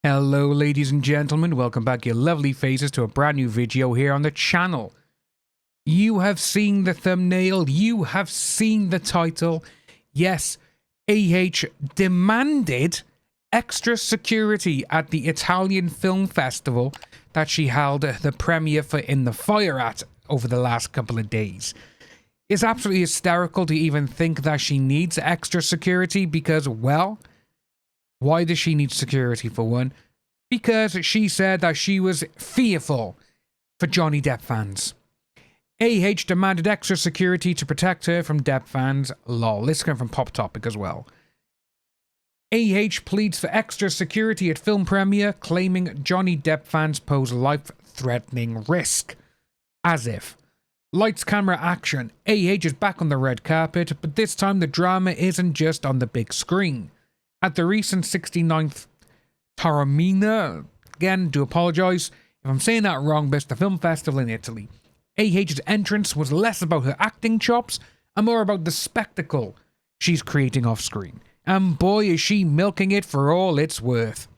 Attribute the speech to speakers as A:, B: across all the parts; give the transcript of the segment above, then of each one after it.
A: Hello ladies and gentlemen, welcome back your lovely faces to a brand new video here on the channel. You have seen the thumbnail, you have seen the title. Yes, AH demanded extra security at the Italian Film Festival that she held the premiere for In the Fire at over the last couple of days. It's absolutely hysterical to even think that she needs extra security because, well, why does she need security for one? Because she said that she was fearful for Johnny Depp fans. AH demanded extra security to protect her from Depp fans. Lol, this came from Pop Topic as well. AH pleads for extra security at film premiere, claiming Johnny Depp fans pose life-threatening risk. As if. Lights, camera, action. AH is back on the red carpet, but this time the drama isn't just on the big screen. At the recent 69th Taormina, again, do apologise if I'm saying that wrong, but it's the film festival in Italy. AH's entrance was less about her acting chops and more about the spectacle she's creating off screen. And boy, is she milking it for all it's worth.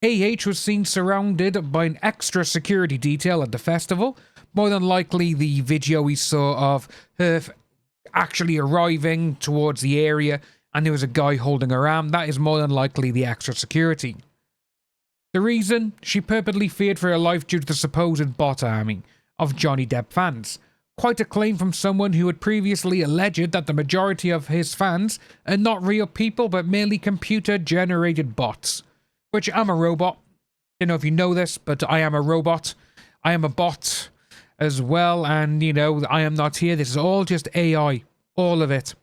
A: AH was seen surrounded by an extra security detail at the festival. More than likely the video we saw of her actually arriving towards the area and there was a guy holding her arm, that is more than likely the extra security. The reason? She purportedly feared for her life due to the supposed bot army of Johnny Depp fans. Quite a claim from someone who had previously alleged that the majority of his fans are not real people but merely computer-generated bots. Which, I'm a robot. Don't know if you know this, but I am a robot. I am a bot as well, and, you know, I am not here. This is all just AI. All of it.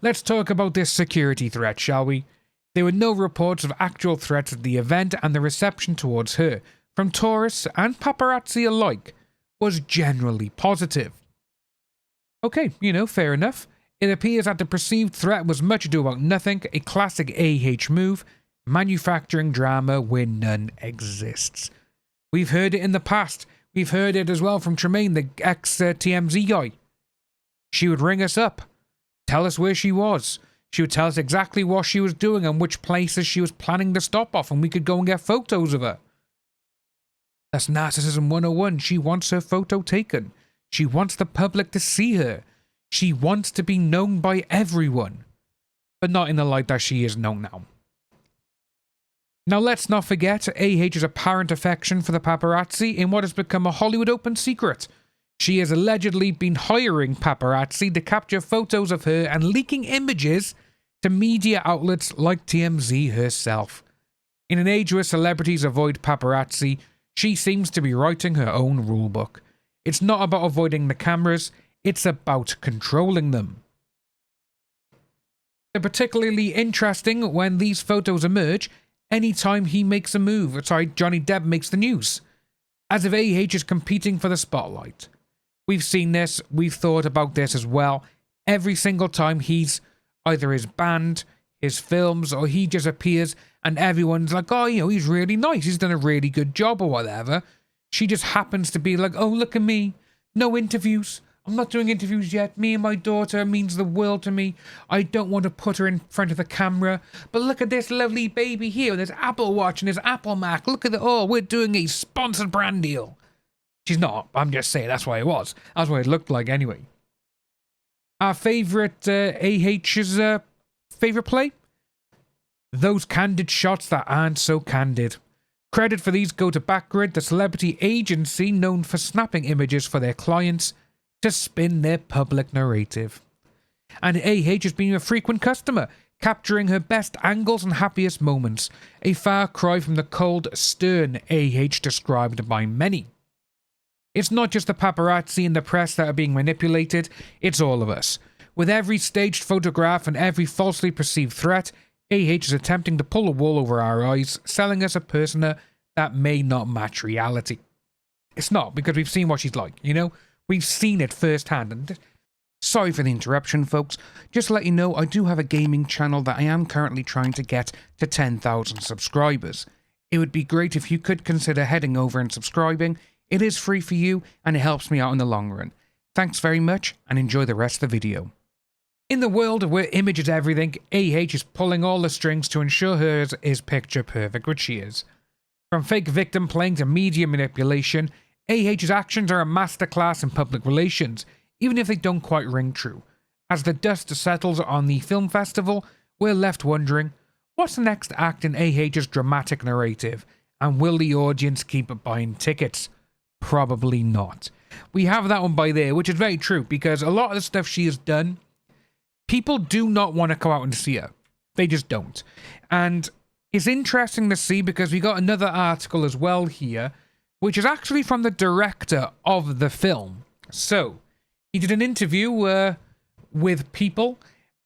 A: Let's talk about this security threat, shall we? There were no reports of actual threats at the event, and the reception towards her, from tourists and paparazzi alike, was generally positive. Okay, you know, fair enough. It appears that the perceived threat was much ado about nothing, a classic AH move, manufacturing drama where none exists. We've heard it in the past. We've heard it as well from Tremaine, the ex-TMZ guy. She would ring us up. Tell us where she was. She would tell us exactly what she was doing and which places she was planning to stop off, and we could go and get photos of her. That's Narcissism 101. She wants her photo taken. She wants the public to see her. She wants to be known by everyone. But not in the light that she is known now. Now let's not forget AH's apparent affection for the paparazzi in what has become a Hollywood open secret. She has allegedly been hiring paparazzi to capture photos of her and leaking images to media outlets like TMZ herself. In an age where celebrities avoid paparazzi, she seems to be writing her own rulebook. It's not about avoiding the cameras, it's about controlling them. They're particularly interesting when these photos emerge anytime he makes a move. Johnny Depp makes the news. As if AH is competing for the spotlight. We've seen this, we've thought about this as well. Every single time he's either his band, his films, or he just appears and everyone's like, oh, you know, he's really nice, he's done a really good job or whatever. She just happens to be like, oh, look at me, no interviews. I'm not doing interviews yet. Me and my daughter means the world to me. I don't want to put her in front of the camera. But look at this lovely baby here with his Apple Watch and his Apple Mac. Look at the, oh, we're doing a sponsored brand deal. She's not. I'm just saying that's why it was. That's what it looked like anyway. Our favourite AH's favourite play? Those candid shots that aren't so candid. Credit for these go to Backgrid, the celebrity agency known for snapping images for their clients to spin their public narrative. And AH has been a frequent customer, capturing her best angles and happiest moments. A far cry from the cold, stern AH described by many. It's not just the paparazzi and the press that are being manipulated, it's all of us. With every staged photograph and every falsely perceived threat, AH is attempting to pull a wool over our eyes, selling us a persona that may not match reality. It's not, because we've seen what she's like, you know? We've seen it firsthand. And sorry for the interruption, folks. Just to let you know, I do have a gaming channel that I am currently trying to get to 10,000 subscribers. It would be great if you could consider heading over and subscribing. It is free for you, and it helps me out in the long run. Thanks very much, and enjoy the rest of the video. In the world where image is everything, AH is pulling all the strings to ensure hers is picture perfect, which she is. From fake victim playing to media manipulation, AH's actions are a masterclass in public relations, even if they don't quite ring true. As the dust settles on the film festival, we're left wondering, what's the next act in AH's dramatic narrative? And will the audience keep buying tickets? Probably not. We have that one by there, which is very true, because a lot of the stuff she has done, people do not want to go out and see her. They just don't. And it's interesting to see because we got another article as well here, which is actually from the director of the film. So, he did an interview with People.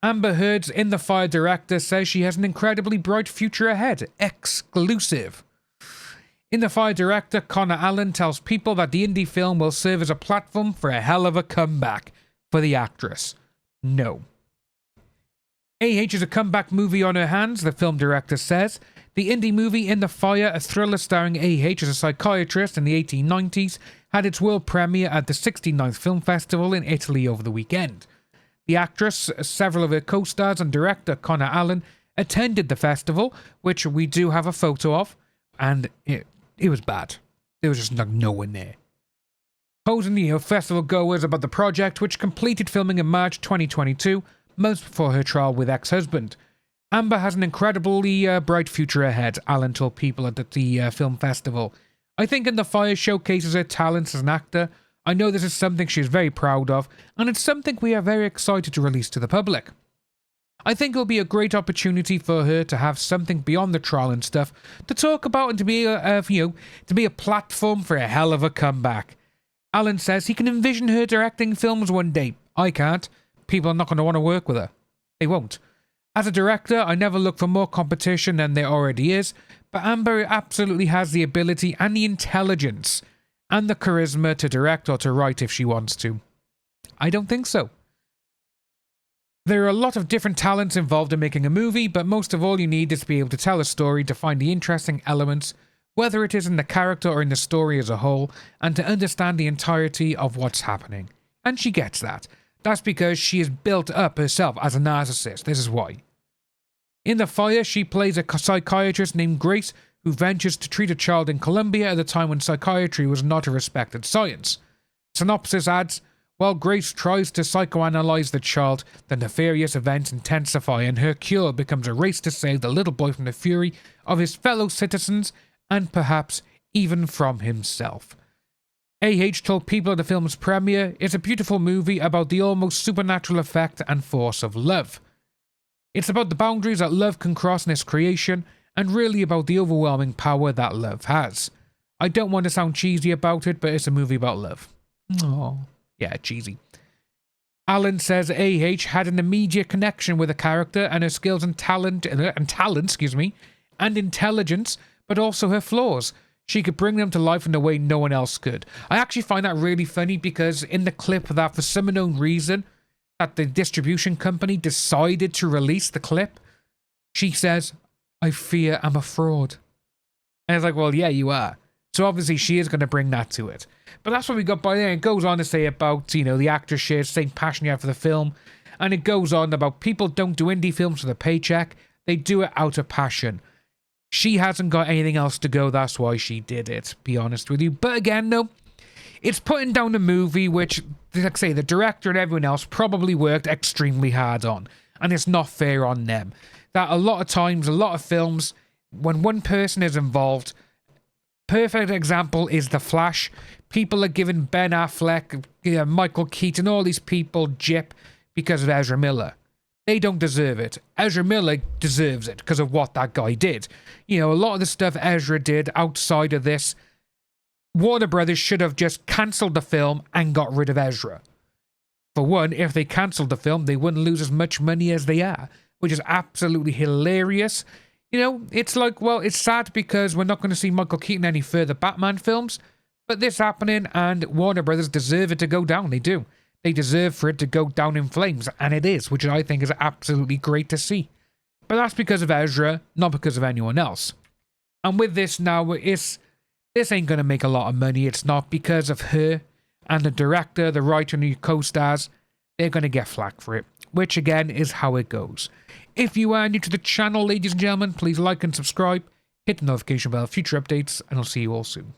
A: Amber Heard's In the Fire director says she has an incredibly bright future ahead. Exclusive. In the Fire director Connor Allen tells People that the indie film will serve as a platform for a hell of a comeback for the actress. No. AH is a comeback movie on her hands, the film director says. The indie movie In the Fire, a thriller starring AH as a psychiatrist in the 1890s, had its world premiere at the 69th Film Festival in Italy over the weekend. The actress, several of her co-stars and director Connor Allen attended the festival, which we do have a photo of, and it was bad. There was just no one there. Posing festival goers about the project, which completed filming in March 2022, months before her trial with ex-husband. Amber has an incredibly bright future ahead, Allen told People at the film festival. I think In the Fire showcases her talents as an actor. I know this is something she is very proud of, and it's something we are very excited to release to the public. I think it'll be a great opportunity for her to have something beyond the trial and stuff to talk about and to be a platform for a hell of a comeback. Allen says he can envision her directing films one day. I can't. People are not going to want to work with her. They won't. As a director, I never look for more competition than there already is, but Amber absolutely has the ability and the intelligence and the charisma to direct or to write if she wants to. I don't think so. There are a lot of different talents involved in making a movie, but most of all you need is to be able to tell a story, to find the interesting elements, whether it is in the character or in the story as a whole, and to understand the entirety of what's happening. And she gets that. That's because she is built up herself as a narcissist. This is why. In The Fire, she plays a psychiatrist named Grace who ventures to treat a child in Colombia at a time when psychiatry was not a respected science. Synopsis adds, while Grace tries to psychoanalyze the child, the nefarious events intensify and her cure becomes a race to save the little boy from the fury of his fellow citizens and perhaps even from himself. AH told People at the film's premiere, it's a beautiful movie about the almost supernatural effect and force of love. It's about the boundaries that love can cross in its creation, and really about the overwhelming power that love has. I don't want to sound cheesy about it, but it's a movie about love. Oh, yeah, cheesy. Allen says AH had an immediate connection with the character and her skills and talent, and intelligence, but also her flaws. She could bring them to life in a way no one else could. I actually find that really funny because in the clip that for some unknown reason that the distribution company decided to release the clip, she says, I fear I'm a fraud. And it's like, well, yeah, you are. So obviously she is going to bring that to it. But that's what we got by there. It goes on to say about, the actor shares the same passion you have for the film. And it goes on about people don't do indie films for the paycheck. They do it out of passion. She hasn't got anything else to go, that's why she did it, be honest with you. But again, no, it's putting down the movie, which, like I say, the director and everyone else probably worked extremely hard on. And it's not fair on them. That a lot of times, a lot of films, when one person is involved, perfect example is The Flash. People are giving Ben Affleck, Michael Keaton, all these people jip because of Ezra Miller. They don't deserve it. Ezra Miller deserves it because of what that guy did. A lot of the stuff Ezra did outside of this, Warner Brothers should have just cancelled the film and got rid of Ezra. For one, if they cancelled the film, they wouldn't lose as much money as they are, which is absolutely hilarious. It's like, well, it's sad because we're not going to see Michael Keaton any further Batman films, but this happening and Warner Brothers deserve it to go down. They do. They deserve for it to go down in flames, and it is, which I think is absolutely great to see. But that's because of Ezra, not because of anyone else. And with this now, this ain't going to make a lot of money. It's not because of her and the director, the writer, and the co-stars. They're going to get flack for it. which again is how it goes. If you are new to the channel, ladies and gentlemen, please like and subscribe, hit the notification bell for future updates, and I'll see you all soon.